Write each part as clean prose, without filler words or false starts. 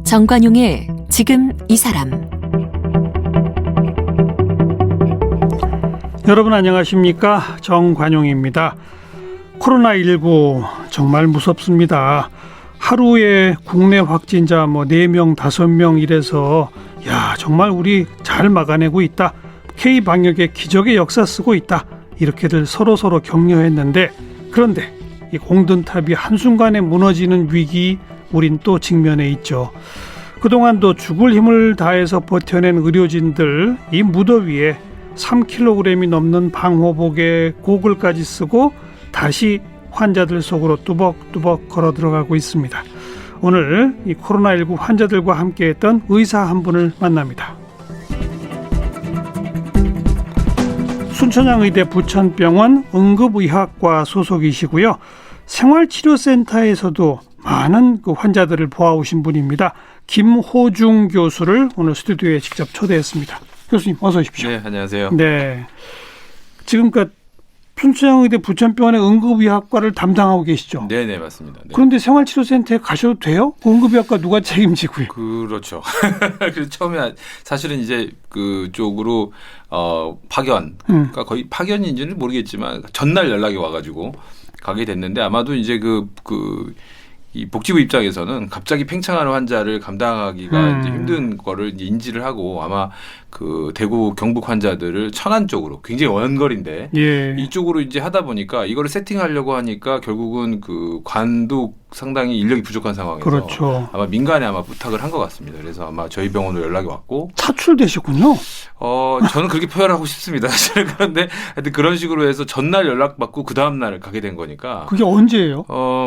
정관용의 지금 이 사람. 여러분 안녕하십니까? 정관용입니다. 코로나19 정말 무섭습니다. 하루에 국내 확진자 4명, 5명 이래서 정말 우리 잘 막아내고 있다. K방역의 기적의 역사 쓰고 있다. 이렇게들 서로 격려했는데, 그런데 이 공든탑이 한순간에 무너지는 위기 우린 또 직면해 있죠. 그동안도 죽을 힘을 다해서 버텨낸 의료진들, 이 무더위에 3kg이 넘는 방호복에 고글까지 쓰고 다시 환자들 속으로 뚜벅뚜벅 걸어 들어가고 있습니다. 오늘 이 코로나19 환자들과 함께했던 의사 한 분을 만납니다. 순천향의대 부천병원 응급의학과 소속이시고요. 생활치료센터에서도 많은 환자들을 보아오신 분입니다. 김호중 교수를 오늘 스튜디오에 직접 초대했습니다. 교수님 어서 오십시오. 네, 안녕하세요. 네, 지금까지 순천향의대 부천병원의 응급의학과를 담당하고 계시죠? 네, 맞습니다. 네. 그런데 생활치료센터에 가셔도 돼요? 응급의학과 누가 책임지고요? 그렇죠. 그래서 처음에 사실은 이제 그쪽으로 파견, 그러니까 거의 파견인지는 모르겠지만 전날 연락이 와가지고 가게 됐는데, 아마도 이제 이 복지부 입장에서는 갑자기 팽창하는 환자를 감당하기가 이제 힘든 거를 이제 인지를 하고, 아마 그 대구 경북 환자들을 천안 쪽으로, 굉장히 원거리인데 이쪽으로 이제 하다 보니까 이거를 세팅하려고 하니까 결국은 그 관도 상당히 인력이 부족한 상황에서 그렇죠. 아마 민간에 부탁을 한 것 같습니다. 그래서 아마 저희 병원으로 연락이 왔고. 차출되셨군요. 저는 그렇게 표현하고 싶습니다. 사실은. 그런데 하여튼 그런 식으로 해서 전날 연락받고 그 다음 날 가게 된 거니까. 그게 언제예요?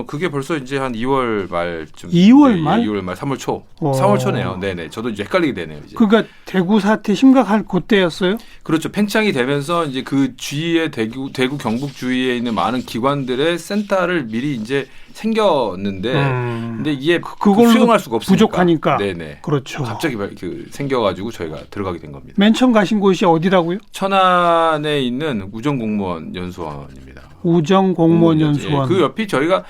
그게 벌써 이제 한 2월 말쯤. 2월 말? 2월 말, 3월 초. 3월 초네요. 네네. 저도 이제 헷갈리게 되네요. 이제. 그러니까 대구 사태 심각할 그때였어요? 그렇죠. 팽창이 되면서 이제 그 주위에 대구 경북 주위에 있는 많은 기관들의 센터를 미리 이제 생겼는데, 근데 이게 그걸로 수용할 수가 없으니까. 부족하니까. 네네. 그렇죠. 갑자기 생겨가지고 저희가 들어가게 된 겁니다. 맨 처음 가신 곳이 어디라고요? 천안에 있는 우정공무원 연수원입니다. 우정공무원 연수원. 그 옆이 저희가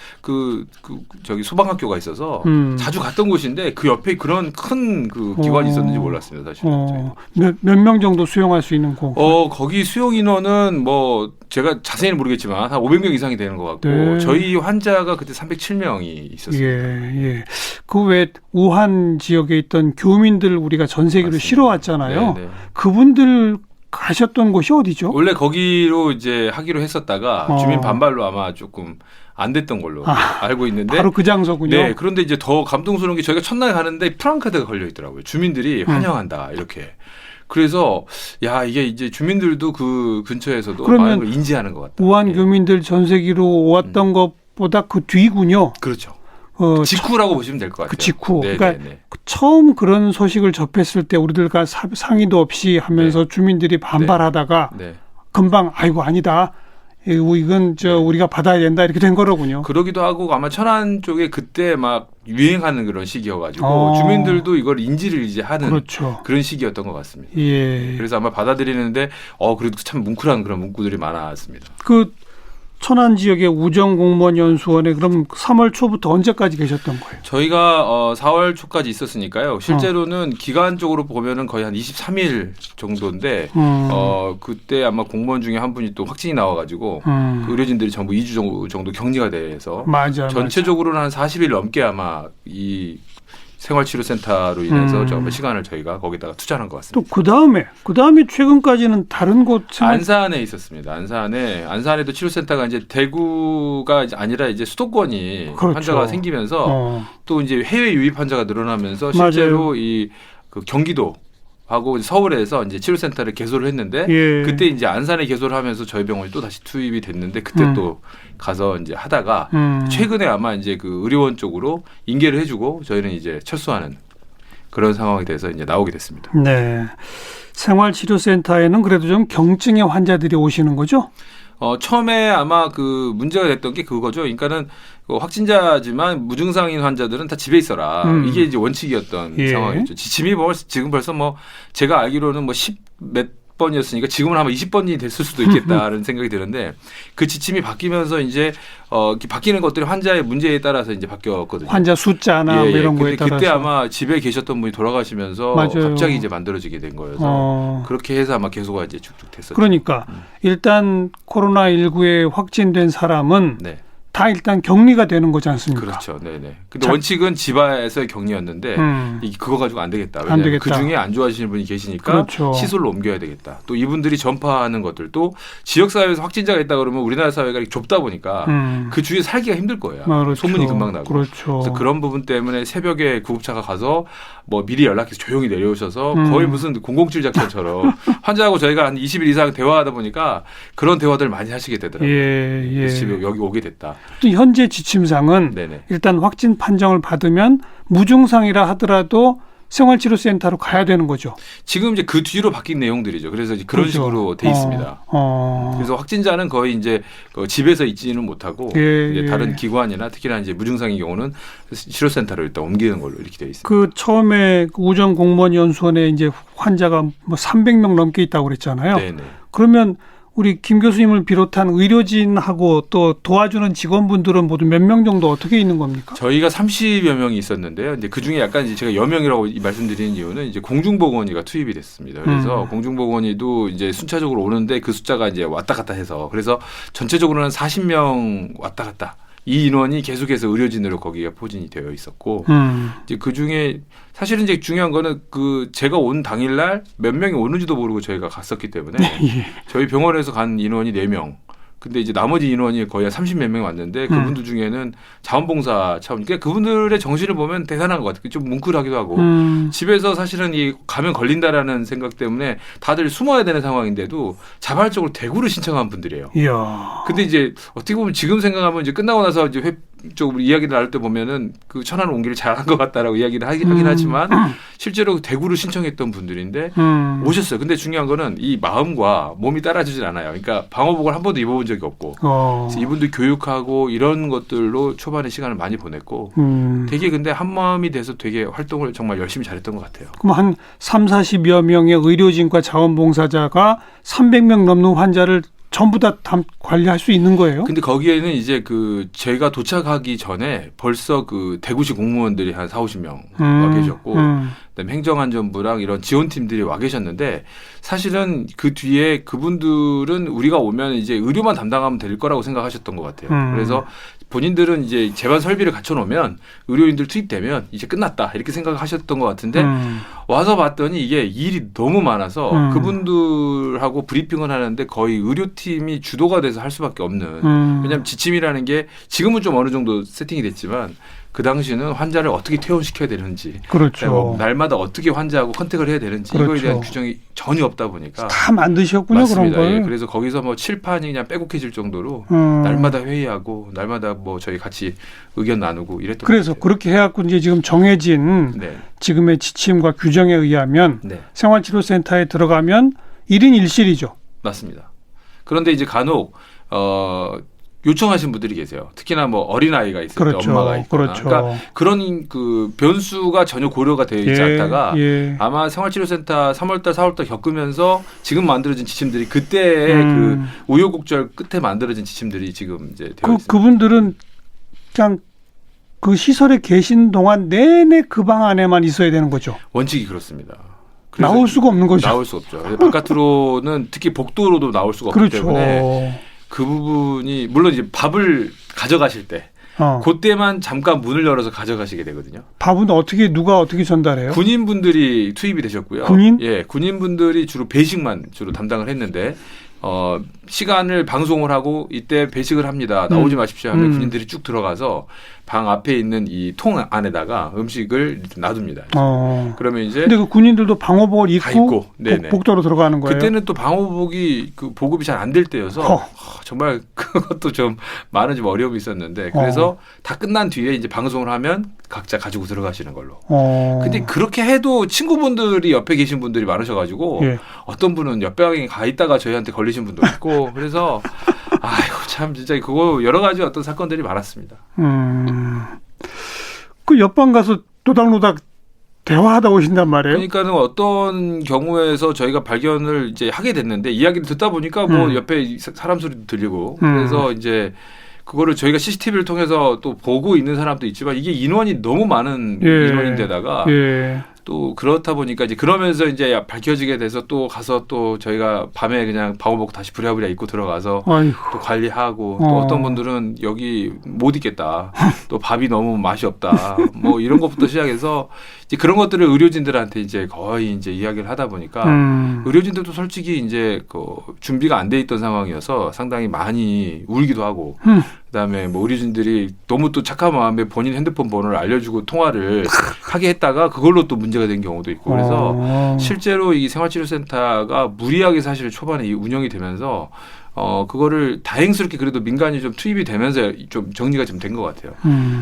저기 소방학교가 있어서 자주 갔던 곳인데, 그 옆에 그런 큰 기관이 있었는지 몰랐습니다, 사실. 몇 명 정도 수용할 수 있는 곳? 거기 수용 인원은 제가 자세히는 모르겠지만 한 500명 이상이 되는 것 같고, 네. 저희 환자가 그때 307명이 있었습니다. 예. 그 외 우한 지역에 있던 교민들 우리가 전 세계로 맞습니다. 실어왔잖아요. 네네. 그분들 가셨던 곳이 어디죠? 원래 거기로 이제 하기로 했었다가 주민 반발로 아마 조금 안 됐던 걸로 알고 있는데, 바로 그 장소군요. 네, 그런데 이제 더 감동스러운 게, 저희가 첫날 가는데 프랑카드가 걸려 있더라고요. 주민들이 환영한다 이렇게. 그래서 이게 이제 주민들도 그 근처에서도 많은 걸 인지하는 것 같다. 우한 교민들 전 세계로 왔던 것보다 그 뒤군요. 그렇죠. 직후라고 보시면 될 것 같아요. 그 직후. 네네네. 그러니까 처음 그런 소식을 접했을 때 우리들과 상의도 없이 하면서 주민들이 반발하다가 금방 아이고 아니다. 이건 우리가 받아야 된다 이렇게 된 거로군요. 그러기도 하고, 아마 천안 쪽에 그때 막 유행하는 그런 시기여가지고 주민들도 이걸 인지를 이제 하는 그런 시기였던 것 같습니다. 예. 그래서 아마 받아들이는데 그래도 참 뭉클한 그런 문구들이 많았습니다. 천안 지역의 우정공무원 연수원에 그럼 3월 초부터 언제까지 계셨던 거예요? 저희가 4월 초까지 있었으니까요. 실제로는 기간적으로 보면은 거의 한 23일 정도인데, 그때 아마 공무원 중에 한 분이 또 확진이 나와가지고 그 의료진들이 전부 2주 정도 격리가 돼서 전체적으로는 한 40일 넘게 아마 이 생활치료센터로 인해서 좀 시간을 저희가 거기다가 투자한 것 같습니다. 또 그 다음에 최근까지는 다른 곳 안산에 있었습니다. 안산에도 치료센터가 이제 대구가 아니라 이제 수도권이 환자가 생기면서 또 이제 해외 유입 환자가 늘어나면서 실제로 그 경기도 하고 서울에서 이제 치료센터를 개소를 했는데, 그때 이제 안산에 개소를 하면서 저희 병원이 또 다시 투입이 됐는데, 그때 또 가서 이제 하다가 최근에 아마 이제 그 의료원 쪽으로 인계를 해주고 저희는 이제 철수하는 그런 상황이 돼서 이제 나오게 됐습니다. 네. 생활치료센터에는 그래도 좀 경증의 환자들이 오시는 거죠? 처음에 아마 그 문제가 됐던 게 그거죠. 그러니까는 그 확진자지만 무증상인 환자들은 다 집에 있어라. 이게 이제 원칙이었던 예. 상황이었죠. 지침이 지금 벌써 뭐 제가 알기로는 뭐 10몇 번이었으니까 지금은 아마 20번이 됐을 수도 있겠다는 생각이 드는데 그 지침이 바뀌면서 이제 바뀌는 것들이 환자의 문제에 따라서 이제 바뀌었거든요. 환자 숫자나 뭐 이런 거에 따라서. 그때 아마 집에 계셨던 분이 돌아가시면서 맞아요. 갑자기 이제 만들어지게 된 거여서 그렇게 해서 아마 계속 이제 쭉쭉 됐었죠. 그러니까 일단 코로나19에 확진된 사람은 네. 다 일단 격리가 되는 거지 않습니까? 그렇죠. 네네. 근데 원칙은 집안에서의 격리였는데 그거 가지고 안 되겠다. 안 되겠다. 그 중에 안 좋아하시는 분이 계시니까 그렇죠. 시설로 옮겨야 되겠다. 또 이분들이 전파하는 것들도 지역 사회에서 확진자가 있다 그러면 우리나라 사회가 이렇게 좁다 보니까 그 주위에 살기가 힘들 거예요. 그렇죠. 소문이 금방 나고. 그렇죠. 그래서 그런 부분 때문에 새벽에 구급차가 가서 뭐 미리 연락해서 조용히 내려오셔서 거의 무슨 007 작전처럼 환자하고 저희가 한 20일 이상 대화하다 보니까 그런 대화들 많이 하시게 되더라고요. 예. 집에 여기 오게 됐다. 또 현재 지침상은 네네. 일단 확진 판정을 받으면 무증상이라 하더라도 생활치료센터로 가야 되는 거죠. 지금 이제 그 뒤로 바뀐 내용들이죠. 그래서 이제 그런 그렇죠. 식으로 돼 있습니다. 그래서 확진자는 거의 이제 집에서 있지는 못하고 이제 다른 기관이나 특히나 이제 무증상인 경우는 치료센터로 일단 옮기는 걸로 이렇게 돼 있습니다. 그 처음에 우정 공무원 연수원에 이제 환자가 뭐 300명 넘게 있다고 그랬잖아요. 네네. 그러면 우리 김 교수님을 비롯한 의료진하고 또 도와주는 직원분들은 모두 몇 명 정도 어떻게 있는 겁니까? 저희가 30여 명이 있었는데요. 근데 그 중에 약간 이제 제가 여명이라고 말씀드리는 이유는 이제 공중보건의가 투입이 됐습니다. 그래서 공중보건의도 이제 순차적으로 오는데 그 숫자가 이제 왔다 갔다 해서 그래서 전체적으로는 40명 왔다 갔다. 이 인원이 계속해서 의료진으로 거기가 포진이 되어 있었고 이제 그 중에 사실은 이제 중요한 거는 그 제가 온 당일날 몇 명이 오는지도 모르고 저희가 갔었기 때문에 저희 병원에서 간 인원이 4명. 근데 이제 나머지 인원이 거의 30몇 명 왔는데 그분들 중에는 자원봉사 차원, 그러니까 그분들의 정신을 보면 대단한 것 같아요. 좀 뭉클하기도 하고 집에서 사실은 이 가면 걸린다라는 생각 때문에 다들 숨어야 되는 상황인데도 자발적으로 대구를 신청한 분들이에요. 이야. 근데 이제 어떻게 보면 지금 생각하면 이제 끝나고 나서 이제 쪽으로 이야기를 나눌 때 보면은 그 천안 옮기를 잘한 것 같다라고 이야기를 하긴 하지만 실제로 대구를 신청했던 분들인데 오셨어요. 근데 중요한 거는 이 마음과 몸이 따라주질 않아요. 그러니까 방호복을 한 번도 입어본 적이 없고 그래서 이분들 교육하고 이런 것들로 초반에 시간을 많이 보냈고 되게 근데 한 마음이 돼서 되게 활동을 정말 열심히 잘했던 것 같아요. 그럼 한 3, 40여 명의 의료진과 자원봉사자가 300명 넘는 환자를 전부 다 관리할 수 있는 거예요? 근데 거기에는 이제 그 저희가 도착하기 전에 벌써 그 대구시 공무원들이 한 4, 50명 와 계셨고 그다음에 행정안전부랑 이런 지원팀들이 와 계셨는데 사실은 그 뒤에 그분들은 우리가 오면 이제 의료만 담당하면 될 거라고 생각하셨던 것 같아요. 그래서 본인들은 이제 재반 설비를 갖춰놓으면 의료인들 투입되면 이제 끝났다 이렇게 생각하셨던 것 같은데 와서 봤더니 이게 일이 너무 많아서 그분들하고 브리핑을 하는데 거의 의료팀이 주도가 돼서 할 수밖에 없는 왜냐하면 지침이라는 게 지금은 좀 어느 정도 세팅이 됐지만 그 당시는 환자를 어떻게 퇴원시켜야 되는지 그렇죠. 날마다 어떻게 환자하고 컨택을 해야 되는지 그렇죠. 이거에 대한 규정이 전혀 없다 보니까 다 만드셨군요. 맞습니다. 그런 걸. 예, 그래서 거기서 뭐 칠판이 그냥 빼곡해질 정도로 날마다 회의하고 날마다 뭐 저희 같이 의견 나누고 이랬던 그래서 그렇게 해갖고 이제 지금 정해진 네. 지금의 지침과 규정에 의하면 네. 생활치료센터에 들어가면 1인 1실이죠. 맞습니다. 그런데 이제 간혹 요청하신 분들이 계세요. 특히나 뭐 어린아이가 있을 그렇죠. 때 엄마가 있거나. 그렇죠. 그러니까 그런 그 변수가 전혀 고려가 되어 있지 않다가 아마 생활치료센터 3월달, 4월달 겪으면서 지금 만들어진 지침들이 그때의 그 우여곡절 끝에 만들어진 지침들이 지금 이제 되어 있습니다. 그분들은 그냥 그 시설에 계신 동안 내내 그 방 안에만 있어야 되는 거죠. 원칙이 그렇습니다. 나올 수가 없는 거죠. 나올 수 없죠. 바깥으로는 특히 복도로도 나올 수가 없기 그렇죠. 때문에 그 부분이 물론 이제 밥을 가져가실 때 그때만 잠깐 문을 열어서 가져가시게 되거든요. 밥은 누가 어떻게 전달해요? 군인분들이 투입이 되셨고요. 군인? 예, 군인분들이 주로 배식만 주로 담당을 했는데 시간을 방송을 하고 이때 배식을 합니다. 나오지 마십시오 하면 군인들이 쭉 들어가서 방 앞에 있는 이 통 안에다가 음식을 놔둡니다. 그러면 이제 근데 그 군인들도 방호복을 입고 네네. 복도로 들어가는 거예요. 그때는 또 방호복이 그 보급이 잘 안 될 때여서 정말 그것도 좀 많은 좀 어려움이 있었는데 그래서 다 끝난 뒤에 이제 방송을 하면 각자 가지고 들어가시는 걸로. 근데 그렇게 해도 친구분들이 옆에 계신 분들이 많으셔가지고 어떤 분은 옆방에 가 있다가 저희한테 걸리신 분도 있고 그래서 아이고 참 진짜 그거 여러 가지 어떤 사건들이 많았습니다. 그 옆방 가서 노닥노닥 대화하다 오신단 말이에요. 그러니까는 어떤 경우에서 저희가 발견을 이제 하게 됐는데 이야기를 듣다 보니까 뭐 옆에 사람 소리도 들리고 그래서 이제 그거를 저희가 CCTV를 통해서 또 보고 있는 사람도 있지만 이게 인원이 너무 많은 인원인데다가 또 그렇다 보니까 이제 그러면서 이제 밝혀지게 돼서 또 가서 또 저희가 밤에 그냥 방호복 다시 부랴부랴 입고 들어가서 또 관리하고 또 어떤 분들은 여기 못 있겠다. 또 밥이 너무 맛이 없다. 뭐 이런 것부터 시작해서 이제 그런 것들을 의료진들한테 이제 거의 이제 이야기를 하다 보니까 의료진들도 솔직히 이제 그 준비가 안 돼 있던 상황이어서 상당히 많이 울기도 하고 그다음에 뭐 의료진들이 너무 또 착한 마음에 본인 핸드폰 번호를 알려주고 통화를 하게 했다가 그걸로 또 문제가 된 경우도 있고 그래서 실제로 이 생활치료센터가 무리하게 사실 초반에 운영이 되면서 그거를 다행스럽게 그래도 민간이 좀 투입이 되면서 좀 정리가 좀 된 것 같아요.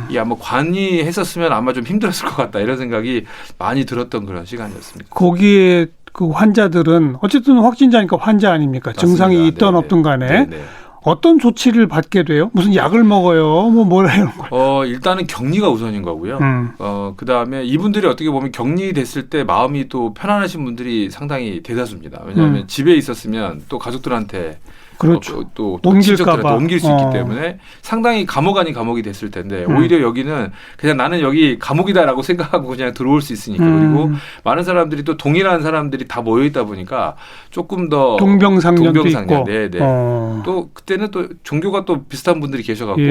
이 아마 관이 했었으면 아마 좀 힘들었을 것 같다 이런 생각이 많이 들었던 그런 시간이었습니다. 거기에 그 환자들은 어쨌든 확진자니까 환자 아닙니까? 맞습니다. 증상이 있던 없든 간에. 네네. 어떤 조치를 받게 돼요? 무슨 약을 먹어요? 뭐라 이런 거. 일단은 격리가 우선인 거고요. 그다음에 이분들이 어떻게 보면 격리됐을 때 마음이 또 편안하신 분들이 상당히 대다수입니다. 왜냐하면 집에 있었으면 또 가족들한테 그렇죠. 또 옮길까 친척들한테 봐. 옮길 수 있기 때문에 상당히 감옥 아닌 감옥이 됐을 텐데 오히려 여기는 그냥 나는 여기 감옥이다라고 생각하고 그냥 들어올 수 있으니까 그리고 많은 사람들이 또 동일한 사람들이 다 모여 있다 보니까 조금 더 동병상련도 있고. 네네. 또 그때는 또 종교가 또 비슷한 분들이 계셔갖고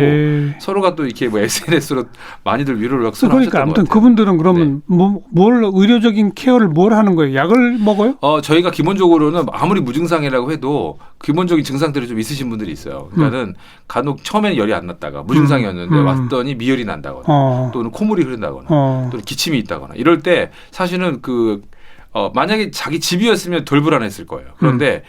서로가 또 이렇게 뭐 SNS로 많이들 위로를 선하셨던 그러니까 아무튼 것 같아요. 그분들은 그러면 뭘 의료적인 케어를 뭘 하는 거예요? 약을 먹어요? 저희가 기본적으로는 아무리 무증상이라고 해도 기본적인 증상들이 좀 있으신 분들이 있어요. 그러니까는 간혹 처음에는 열이 안 났다가 무증상이었는데 왔더니 미열이 난다거나 또는 콧물이 흐른다거나 또는 기침이 있다거나 이럴 때 사실은 만약에 자기 집이었으면 덜 불안했을 거예요. 그런데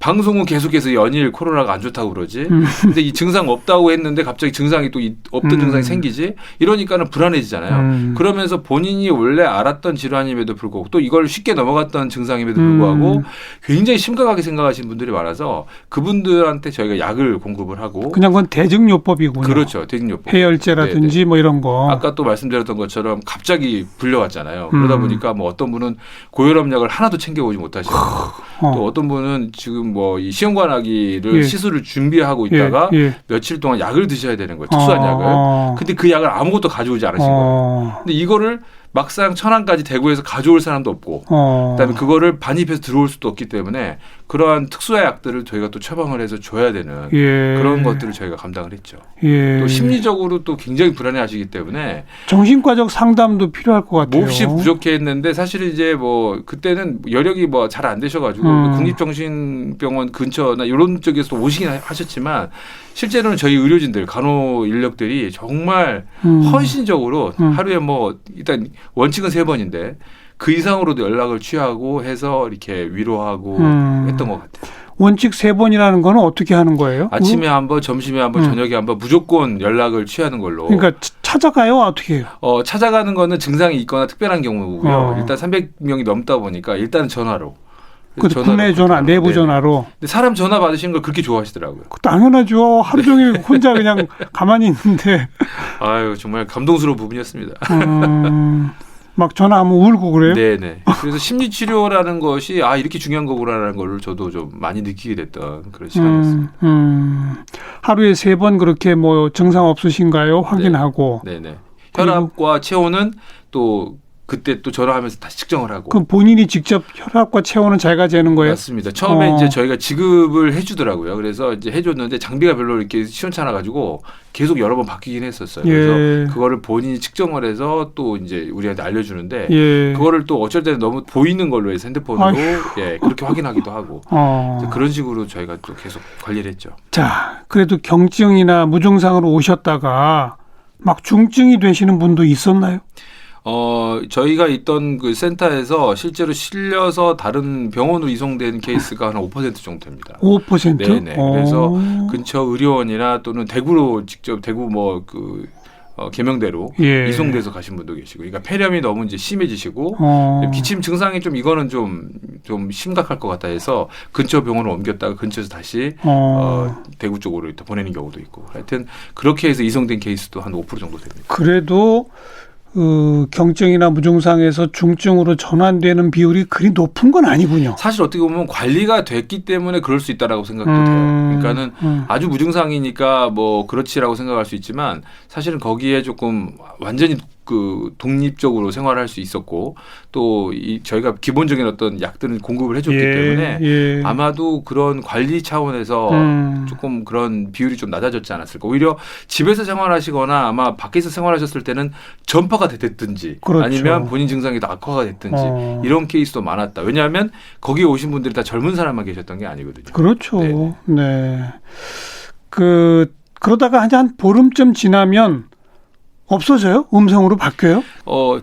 방송은 계속해서 연일 코로나가 안 좋다고 그러지. 근데 이 증상 없다고 했는데 갑자기 증상이 또 없던 증상이 생기지. 이러니까는 불안해지잖아요. 그러면서 본인이 원래 알았던 질환임에도 불구하고 또 이걸 쉽게 넘어갔던 증상임에도 불구하고 굉장히 심각하게 생각하시는 분들이 많아서 그분들한테 저희가 약을 공급을 하고. 그냥 그건 대증요법이군요. 그렇죠. 대증요법. 해열제라든지 네네. 뭐 이런 거. 아까 또 말씀드렸던 것처럼 갑자기 불려왔잖아요. 그러다 보니까 뭐 어떤 분은 고혈압약을 하나도 챙겨오지 못하시고 또 어떤 분은 지금 뭐 이 시험관하기를 시술을 준비하고 있다가 며칠 동안 약을 드셔야 되는 거예요. 특수한 약을. 근데 그 약을 아무것도 가져오지 않으신 거예요. 근데 이거를 막상 천안까지 대구에서 가져올 사람도 없고 그다음에 그거를 반입해서 들어올 수도 없기 때문에 그러한 특수한 약들을 저희가 또 처방을 해서 줘야 되는 그런 것들을 저희가 감당을 했죠. 또 심리적으로 또 굉장히 불안해하시기 때문에 정신과적 상담도 필요할 것 같아요. 몹시 부족했는데 사실 이제 뭐 그때는 여력이 뭐 잘 안 되셔가지고 국립정신병원 근처나 이런 쪽에서 오시긴 하셨지만 실제로는 저희 의료진들 간호 인력들이 정말 헌신적으로 하루에 뭐 일단 원칙은 3번인데 그 이상으로도 연락을 취하고 해서 이렇게 위로하고 했던 것 같아요. 원칙 3번이라는 거는 어떻게 하는 거예요? 아침에 한 번, 점심에 한 번, 저녁에 한 번 무조건 연락을 취하는 걸로. 그러니까 찾아가요? 어떻게 해요? 찾아가는 거는 증상이 있거나 특별한 경우고요. 일단 300명이 넘다 보니까 일단 전화로. 국내 전화, 내부 전화로. 근데 사람 전화 받으시는 걸 그렇게 좋아하시더라고요. 당연하죠. 하루 종일 혼자 그냥 가만히 있는데. 아유 정말 감동스러운 부분이었습니다. 막 전화하면 울고 그래요? 네네. 그래서 심리치료라는 것이 이렇게 중요한 거구나라는 걸 저도 좀 많이 느끼게 됐던 그런 시간이었습니다. 하루에 3번 그렇게 뭐 증상 없으신가요? 확인하고. 네네. 혈압과 체온은 또 그때 또 전화하면서 다시 측정을 하고. 그럼 본인이 직접 혈압과 체온은 자기가 재는 거예요? 맞습니다. 처음에 이제 저희가 지급을 해주더라고요. 그래서 이제 해줬는데 장비가 별로 이렇게 시원찮아 가지고 계속 여러 번 바뀌긴 했었어요. 그래서 그거를 본인이 측정을 해서 또 이제 우리한테 알려주는데 그거를 또 어쩔 때는 너무 보이는 걸로 해서 핸드폰으로 그렇게 확인하기도 하고 그런 식으로 저희가 또 계속 관리를 했죠. 자, 그래도 경증이나 무증상으로 오셨다가 막 중증이 되시는 분도 있었나요? 저희가 있던 그 센터에서 실제로 실려서 다른 병원으로 이송된 케이스가 한 5% 정도 됩니다. 5%? 네네. 그래서 근처 의료원이나 또는 대구로 직접 대구 계명대로 예. 이송돼서 가신 분도 계시고, 그러니까 폐렴이 너무 이제 심해지시고 기침 증상이 좀 이거는 좀 심각할 것 같다 해서 근처 병원을 옮겼다가 근처에서 다시 대구 쪽으로 보내는 경우도 있고, 하여튼 그렇게 해서 이송된 케이스도 한 5% 정도 됩니다. 그래도 경증이나 무증상에서 중증으로 전환되는 비율이 그리 높은 건 아니군요. 사실 어떻게 보면 관리가 됐기 때문에 그럴 수 있다라고 생각도 돼요. 그러니까는 아주 무증상이니까 뭐 그렇지라고 생각할 수 있지만, 사실은 거기에 조금 완전히 그 독립적으로 생활할 수 있었고, 또 저희가 기본적인 어떤 약들을 공급을 해줬기 때문에 아마도 그런 관리 차원에서 조금 그런 비율이 좀 낮아졌지 않았을까. 오히려 집에서 생활하시거나 아마 밖에서 생활하셨을 때는 전파가 됐든지, 그렇죠. 아니면 본인 증상이 더 악화가 됐든지 이런 케이스도 많았다. 왜냐하면 거기에 오신 분들이 다 젊은 사람만 계셨던 게 아니거든요. 그렇죠. 네네. 네. 그러다가 한 보름쯤 지나면 없어져요? 음성으로 바뀌어요?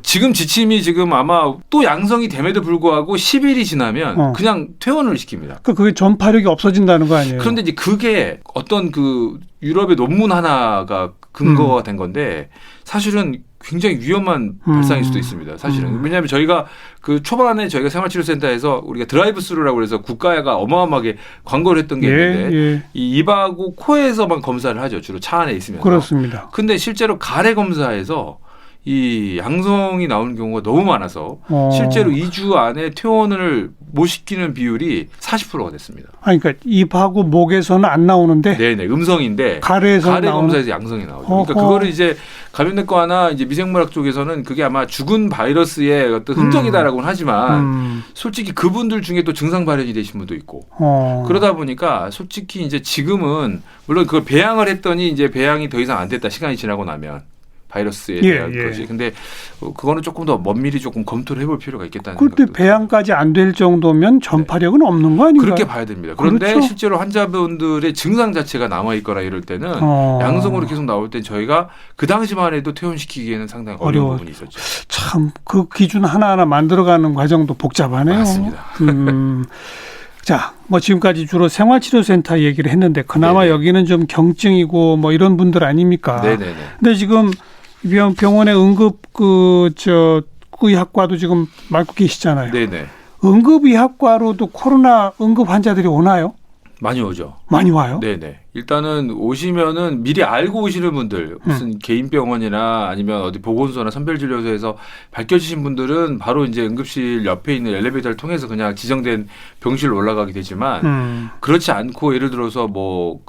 지금 지침이 지금 아마 또 양성이 됨에도 불구하고 10일이 지나면 그냥 퇴원을 시킵니다. 그게 전파력이 없어진다는 거 아니에요? 그런데 이제 그게 어떤 그 유럽의 논문 하나가 근거가 된 건데, 사실은 굉장히 위험한 발상일 수도 있습니다. 사실은. 왜냐하면 저희가 그 초반에 저희가 생활치료센터에서 우리가 드라이브 스루라고 해서 국가가 어마어마하게 광고를 했던 게 있는데, 이 입하고 코에서만 검사를 하죠. 주로 차 안에 있으면서. 그렇습니다. 근데 실제로 가래 검사에서 이 양성이 나오는 경우가 너무 많아서 실제로 2주 안에 퇴원을 못 시키는 비율이 40%가 됐습니다. 그러니까 입하고 목에서는 안 나오는데, 네네, 음성인데 가래 검사에서 양성이 나오죠. 그러니까 그거를 이제 감염내과나 이제 미생물학 쪽에서는 그게 아마 죽은 바이러스의 어떤 흔적이다라고는 하지만 솔직히 그분들 중에 또 증상 발현이 되신 분도 있고, 그러다 보니까 솔직히 이제 지금은 물론 그걸 배양을 했더니 이제 배양이 더 이상 안 됐다, 시간이 지나고 나면. 바이러스에 대한 거지. 근데 그거는 조금 더 면밀히 조금 검토를 해볼 필요가 있겠다는 생각도. 그런데 배양까지 안 될 정도면 전파력은 없는 거 아닌가요? 그렇게 봐야 됩니다. 그런데 그렇죠? 실제로 환자분들의 증상 자체가 남아있거나 이럴 때는 양성으로 계속 나올 땐 저희가 그 당시만 해도 퇴원시키기에는 상당히 어려운 부분이 있었죠. 참 그 기준 하나하나 만들어가는 과정도 복잡하네요. 맞습니다. 자, 뭐 지금까지 주로 생활치료센터 얘기를 했는데, 그나마 여기는 좀 경증이고 뭐 이런 분들 아닙니까? 네네네. 근데 지금 병원의 응급 의학과도 지금 맡고 계시잖아요. 네네. 응급의학과로도 코로나 응급 환자들이 오나요? 많이 오죠. 많이 와요? 네네. 일단은 오시면은 미리 알고 오시는 분들, 무슨 개인 병원이나 아니면 어디 보건소나 선별진료소에서 밝혀지신 분들은 바로 이제 응급실 옆에 있는 엘리베이터를 통해서 그냥 지정된 병실로 올라가게 되지만, 그렇지 않고 예를 들어서 뭐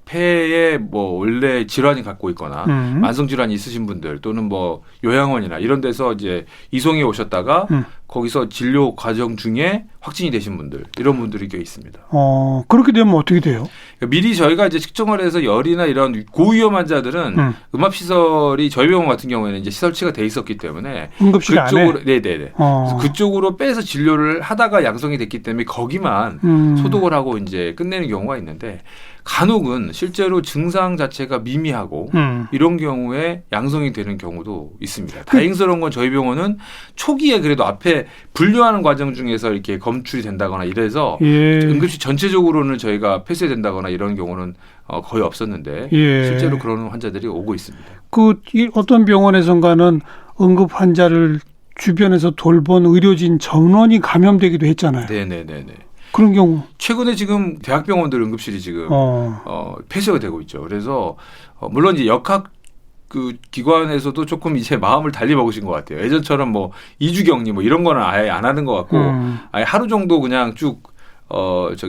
폐에 뭐 원래 질환이 갖고 있거나 만성 질환이 있으신 분들, 또는 뭐 요양원이나 이런 데서 이제 이송해 오셨다가 거기서 진료 과정 중에 확진이 되신 분들, 이런 분들이 꽤 있습니다. 그렇게 되면 어떻게 돼요? 그러니까 미리 저희가 이제 측정을 해서 열이나 이런 고위험 환자들은 음압시설이 저희 병원 같은 경우에는 이제 시설치가 돼 있었기 때문에 응급실 그쪽으로, 안에? 네네네. 그래서 그쪽으로 빼서 진료를 하다가 양성이 됐기 때문에 거기만 소독을 하고 이제 끝내는 경우가 있는데, 간혹은 실제로 증상 자체가 미미하고 이런 경우에 양성이 되는 경우도 있습니다. 다행스러운 건 저희 병원은 초기에 그래도 앞에 분류하는 과정 중에서 이렇게 검출이 된다거나 이래서 응급실 전체적으로는 저희가 폐쇄된다거나 이런 경우는 거의 없었는데, 실제로 그런 환자들이 오고 있습니다. 어떤 병원에선가는 응급 환자를 주변에서 돌본 의료진 전원이 감염되기도 했잖아요. 네네네네. 그런 경우 최근에 지금 대학병원들 응급실이 지금 폐쇄가 되고 있죠. 그래서 물론 이제 역학 그 기관에서도 조금 이제 마음을 달리 먹으신 것 같아요. 예전처럼 뭐 2주 격리 뭐 이런 거는 아예 안 하는 것 같고, 아예 하루 정도 그냥 쭉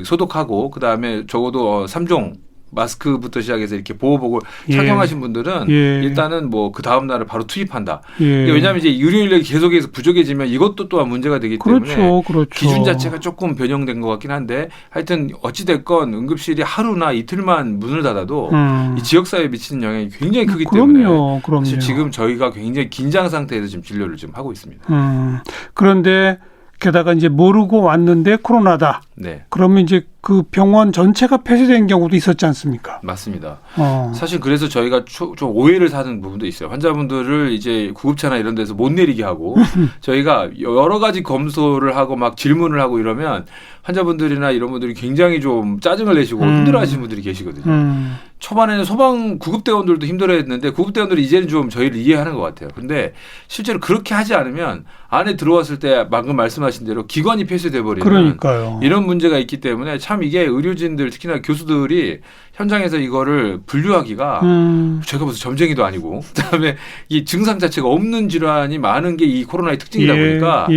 소독하고, 그 다음에 적어도 3종 마스크부터 시작해서 이렇게 보호복을 착용하신 분들은 일단은 뭐 그 다음 날을 바로 투입한다. 왜냐하면 이제 의료 인력이 계속해서 부족해지면 이것도 또한 문제가 되기 때문에 기준 자체가 조금 변형된 것 같긴 한데, 하여튼 어찌 됐건 응급실이 하루나 이틀만 문을 닫아도 이 지역사회에 미치는 영향이 굉장히 크기 때문에 사실 지금 저희가 굉장히 긴장 상태에서 지금 진료를 좀 하고 있습니다. 그런데 게다가 이제 모르고 왔는데 코로나다. 네. 그러면 이제 그 병원 전체가 폐쇄된 경우도 있었지 않습니까? 맞습니다. 사실 그래서 저희가 좀 오해를 사는 부분도 있어요. 환자분들을 이제 구급차나 이런 데서 못 내리게 하고 저희가 여러 가지 검소를 하고 막 질문을 하고 이러면 환자분들이나 이런 분들이 굉장히 좀 짜증을 내시고 힘들어하시는 분들이 계시거든요. 초반에는 소방 구급대원들도 힘들어했는데 구급대원들이 이제는 좀 저희를 이해하는 것 같아요. 근데 실제로 그렇게 하지 않으면 안에 들어왔을 때 방금 말씀하신 대로 기관이 폐쇄돼 버리는 그러니까요. 이런 문제가 있기 때문에 참 이게 의료진들 특히나 교수들이 현장에서 이거를 분류하기가 제가 무슨 점쟁이도 아니고 그다음에 이 증상 자체가 없는 질환이 많은 게 이 코로나의 특징이다 보니까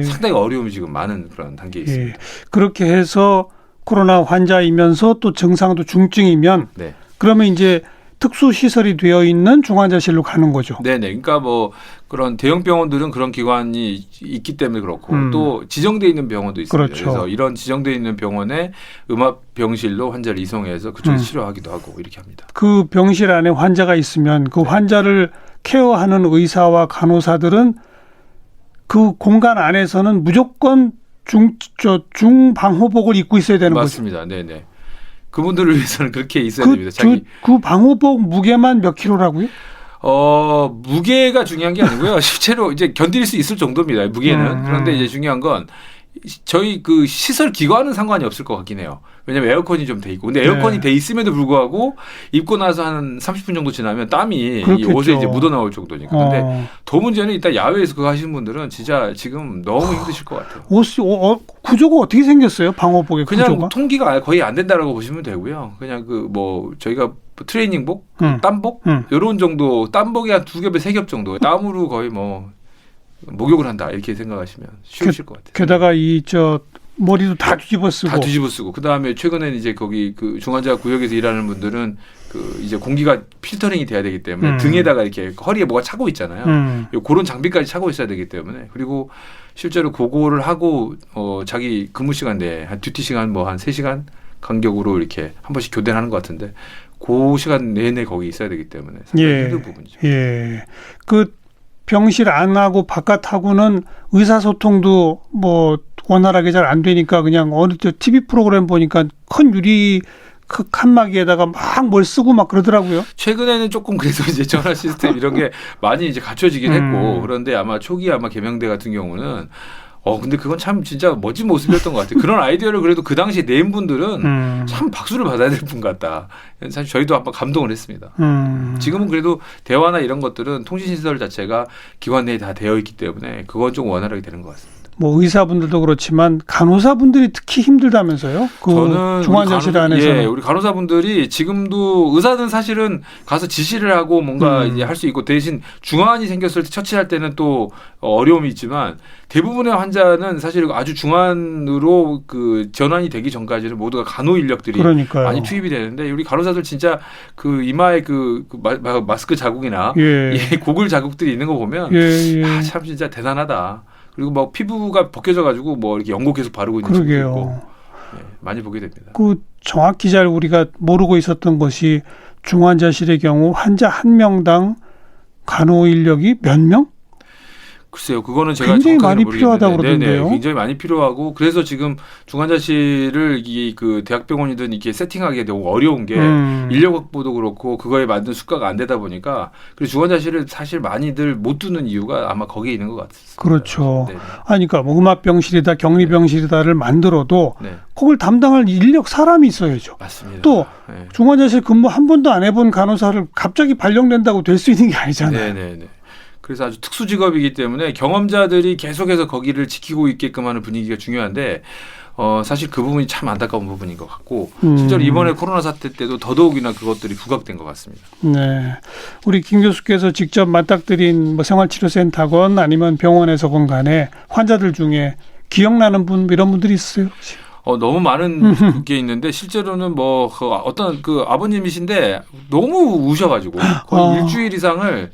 상당히 어려움이 지금 많은 그런 단계에 있습니다. 그렇게 해서 코로나 환자이면서 또 증상도 중증이면 네. 그러면 이제 특수 시설이 되어 있는 중환자실로 가는 거죠. 네네. 그러니까 뭐 그런 대형 병원들은 그런 기관이 있기 때문에 그렇고 또 지정돼 있는 병원도 있습니다. 그렇죠. 그래서 이런 지정돼 있는 병원에 음압 병실로 환자를 이송해서 그쪽에서 치료하기도 하고 이렇게 합니다. 그 병실 안에 환자가 있으면 그 환자를 케어하는 의사와 간호사들은 그 공간 안에서는 무조건 중방호복을 입고 있어야 되는 맞습니다. 네네. 그분들을 위해서는 그렇게 있어야 거죠. 됩니다. 그 방호복 무게만 몇 킬로라고요? 무게가 중요한 게 아니고요. 실제로 이제 견딜 수 있을 정도입니다. 무게는. 그런데 이제 중요한 건 저희 그 시설 기관은 상관이 없을 것 같긴 해요. 왜냐하면 에어컨이 좀 돼 있고. 근데 에어컨이 돼 있음에도 불구하고 입고 나서 한 30분 정도 지나면 땀이 이 옷에 이제 묻어 나올 정도니까. 근데 더 문제는 일단 야외에서 그거 하시는 분들은 진짜 지금 너무 힘드실 것 같아요. 구조가 어떻게 생겼어요? 방호복의 그냥 구조가? 통기가 거의 안 된다라고 보시면 되고요. 그냥 그 뭐 저희가 트레이닝복, 땀복 이런 정도, 땀복이 한 2겹에 3겹 정도. 땀으로 거의 뭐 목욕을 한다 이렇게 생각하시면 쉬우실 것 같아요. 게다가 머리도 다 뒤집어 쓰고. 다 뒤집어 쓰고. 그다음에 최근에는 이제 거기 그 중환자 구역에서 일하는 분들은 그 이제 공기가 필터링이 돼야 되기 때문에 등에다가 이렇게 허리에 뭐가 차고 있잖아요. 그런 장비까지 차고 있어야 되기 때문에. 그리고 실제로 그거를 하고 자기 근무 시간 내에 한 듀티 시간 뭐 한 3시간 간격으로 이렇게 한 번씩 교대를 하는 것 같은데 그 시간 내내 거기 있어야 되기 때문에 상당히 힘든 부분이죠. 예. 그 병실 안하고 바깥하고는 의사소통도 뭐 원활하게 잘 안 되니까 그냥 어느 TV 프로그램 보니까 큰 유리 칸막이에다가 막 뭘 쓰고 막 그러더라고요. 최근에는 조금 그래서 이제 전화 시스템 이런 게 많이 이제 갖춰지긴 했고 그런데 아마 초기 개명대 같은 경우는 근데 그건 참 진짜 멋진 모습이었던 것 같아요. 그런 아이디어를 그래도 그 당시에 낸 분들은 참 박수를 받아야 될 분 같다. 사실 저희도 한번 감동을 했습니다. 지금은 그래도 대화나 이런 것들은 통신시설 자체가 기관 내에 다 되어 있기 때문에 그건 좀 원활하게 되는 것 같습니다. 뭐 의사분들도 그렇지만 간호사분들이 특히 힘들다면서요? 그 중환자실 안에서. 예, 우리 간호사분들이 지금도 의사는 사실은 가서 지시를 하고 뭔가 이제 할 수 있고 대신 중환이 생겼을 때 처치할 때는 또 어려움이 있지만 대부분의 환자는 사실 아주 중환으로 그 전환이 되기 전까지는 모두가 간호 인력들이 그러니까요. 많이 투입이 되는데 우리 간호사들 진짜 그 이마에 그 마스크 자국이나 이 고글 자국들이 있는 거 보면 참 진짜 대단하다. 그리고 뭐 피부가 벗겨져 가지고 뭐 이렇게 연고 계속 바르고 있는 친구도 있고 많이 보게 됩니다. 그 정확히 잘 우리가 모르고 있었던 것이 중환자실의 경우 환자 한 명당 간호 인력이 몇 명? 글쎄요, 그거는 제가 굉장히 많이 필요하다고 그러던데요. 네네, 굉장히 많이 필요하고 그래서 지금 중환자실을 그 대학병원이든 이렇게 세팅하기 너무 어려운 게 인력 확보도 그렇고 그거에 맞는 수가가 안 되다 보니까 그래서 중환자실을 사실 많이들 못 두는 이유가 아마 거기에 있는 것 같습니다. 그렇죠. 그러니까 뭐 음압병실이다, 격리병실이다를 만들어도 그걸 담당할 인력 사람이 있어야죠. 맞습니다. 또 중환자실 근무 한 번도 안 해본 간호사를 갑자기 발령된다고 될 수 있는 게 아니잖아요. 네네네. 그래서 아주 특수 직업이기 때문에 경험자들이 계속해서 거기를 지키고 있게끔 하는 분위기가 중요한데 사실 그 부분이 참 안타까운 부분인 것 같고 실제로 이번에 코로나 사태 때도 더더욱이나 그것들이 부각된 것 같습니다. 네, 우리 김 교수께서 직접 맞닥뜨린 뭐 생활치료센터건 아니면 병원에서건 간에 환자들 중에 기억나는 분 이런 분들이 있어요? 혹시? 너무 많은 게 있는데 실제로는 뭐 어떤 그 아버님이신데 너무 우셔가지고 거의 일주일 이상을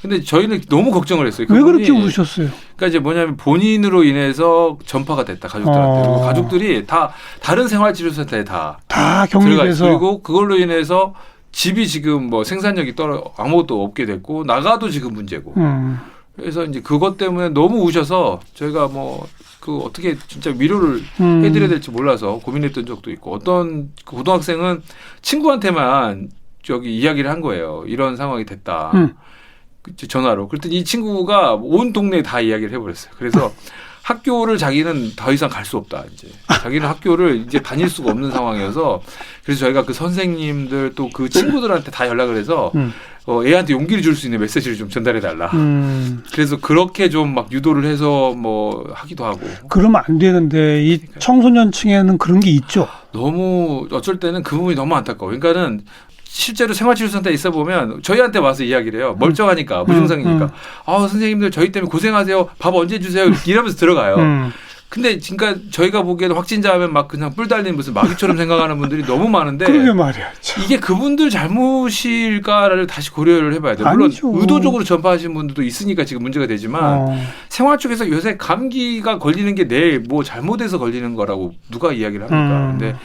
근데 저희는 너무 걱정을 했어요. 왜 그렇게 우셨어요? 그러니까 이제 뭐냐면 본인으로 인해서 전파가 됐다 가족들한테. 그리고 가족들이 다 다른 생활치료센터에 다 격리돼서 그리고 그걸로 인해서 집이 지금 뭐 생산력이 아무것도 없게 됐고 나가도 지금 문제고. 그래서 이제 그것 때문에 너무 우셔서 저희가 뭐 그 어떻게 진짜 위로를 해드려야 될지 몰라서 고민했던 적도 있고 어떤 고등학생은 친구한테만 이야기를 한 거예요. 이런 상황이 됐다. 전화로. 그랬더니 이 친구가 온 동네에 다 이야기를 해버렸어요. 그래서 학교를 자기는 더 이상 갈 수 없다. 이제 자기는 학교를 이제 다닐 수가 없는 상황이어서 그래서 저희가 그 선생님들 또 그 친구들한테 다 연락을 해서 애한테 용기를 줄 수 있는 메시지를 좀 전달해 달라. 그래서 그렇게 좀 막 유도를 해서 뭐 하기도 하고. 그러면 안 되는데 이 청소년층에는 그런 게 있죠. 너무 어쩔 때는 그 부분이 너무 안타까워. 그러니까는 실제로 생활치료센터에 있어 보면 저희한테 와서 이야기를 해요. 멀쩡하니까 무증상이니까. 아 선생님들 저희 때문에 고생하세요. 밥 언제 주세요. 이러면서 들어가요. 근데 그러니까 저희가 보기에도 확진자 하면 막 그냥 뿔 달린 무슨 마귀처럼 생각하는 분들이 너무 많은데 그러게 말이야. 참. 이게 그분들 잘못일까를 다시 고려를 해봐야 돼요. 물론 아니죠. 의도적으로 전파하신 분들도 있으니까 지금 문제가 되지만 생활 쪽에서 요새 감기가 걸리는 게 내 뭐 잘못해서 걸리는 거라고 누가 이야기를 합니까? 근데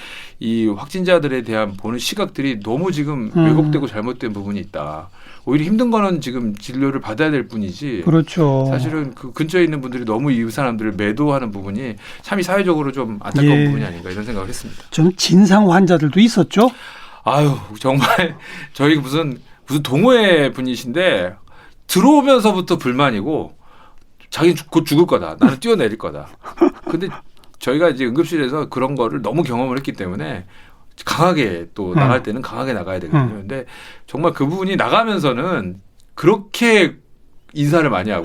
이 확진자들에 대한 보는 시각들이 너무 지금 왜곡되고 잘못된 부분이 있다. 오히려 힘든 거는 지금 진료를 받아야 될 뿐이지. 그렇죠. 사실은 그 근처에 있는 분들이 너무 이 사람들을 매도하는 부분이 참 이 사회적으로 좀 안타까운 부분이 아닌가 이런 생각을 했습니다. 좀 진상 환자들도 있었죠? 아유 정말 저희 무슨 동호회 분이신데 들어오면서부터 불만이고 자기는 곧 죽을 거다. 나는 뛰어내릴 거다. 근데 저희가 이제 응급실에서 그런 거를 너무 경험을 했기 때문에 강하게 또 나갈 때는 강하게 나가야 되거든요. 근데 정말 그분이 나가면서는 그렇게 인사를 많이 하고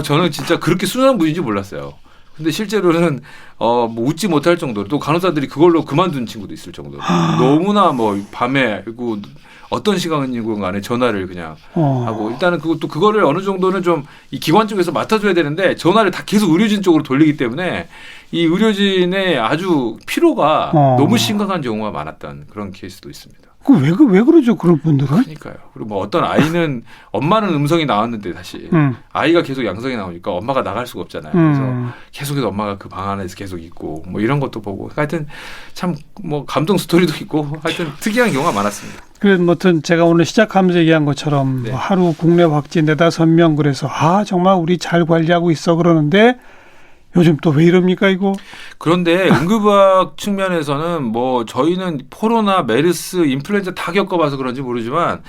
저는 진짜 그렇게 순한 분인지 몰랐어요. 근데 실제로는 뭐 웃지 못할 정도로 또 간호사들이 그걸로 그만둔 친구도 있을 정도로 너무나 뭐 밤에 그리고 어떤 시간이건 간에 전화를 그냥 하고 일단은 그거를 어느 정도는 좀 이 기관 쪽에서 맡아줘야 되는데 전화를 다 계속 의료진 쪽으로 돌리기 때문에 이 의료진의 아주 피로가 너무 심각한 경우가 많았던 그런 케이스도 있습니다. 왜 그러죠 그런 분들은? 그러니까요. 그리고 뭐 어떤 아이는 엄마는 음성이 나왔는데 다시 아이가 계속 양성이 나오니까 엄마가 나갈 수가 없잖아요. 그래서 계속해서 엄마가 그 방 안에서 계속 있고 뭐 이런 것도 보고 하여튼 참 뭐 감동 스토리도 있고 하여튼 특이한 경우가 많았습니다. 그래서 뭐든 제가 오늘 시작하면서 얘기한 것처럼 네. 하루 국내 확진 4-5명 그래서 정말 우리 잘 관리하고 있어 그러는데 요즘 또 왜 이럽니까 이거? 그런데 응급의학 측면에서는 뭐 저희는 코로나, 메르스, 인플루엔자 다 겪어봐서 그런지 모르지만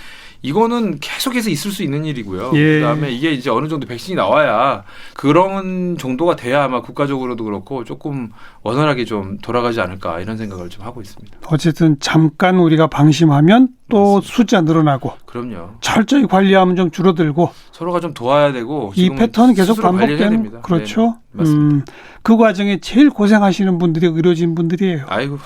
이거는 계속해서 있을 수 있는 일이고요. 예. 그다음에 이게 이제 어느 정도 백신이 나와야 그런 정도가 돼야 아마 국가적으로도 그렇고 조금 원활하게 좀 돌아가지 않을까 이런 생각을 좀 하고 있습니다. 어쨌든 잠깐 우리가 방심하면 또 맞습니다. 숫자 늘어나고 그럼요. 철저히 관리하면 좀 줄어들고 서로가 좀 도와야 되고 이 패턴은 계속 스스로 관리해야 반복되는 됩니다. 그렇죠. 네, 맞습니다. 그 과정에 제일 고생하시는 분들이 의료진 분들이에요. 아이고.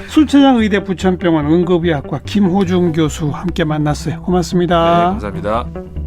술천장 의대 부천병원 응급의학과 김호중 교수 함께 만났어요. 고맙습니다. 네, 감사합니다.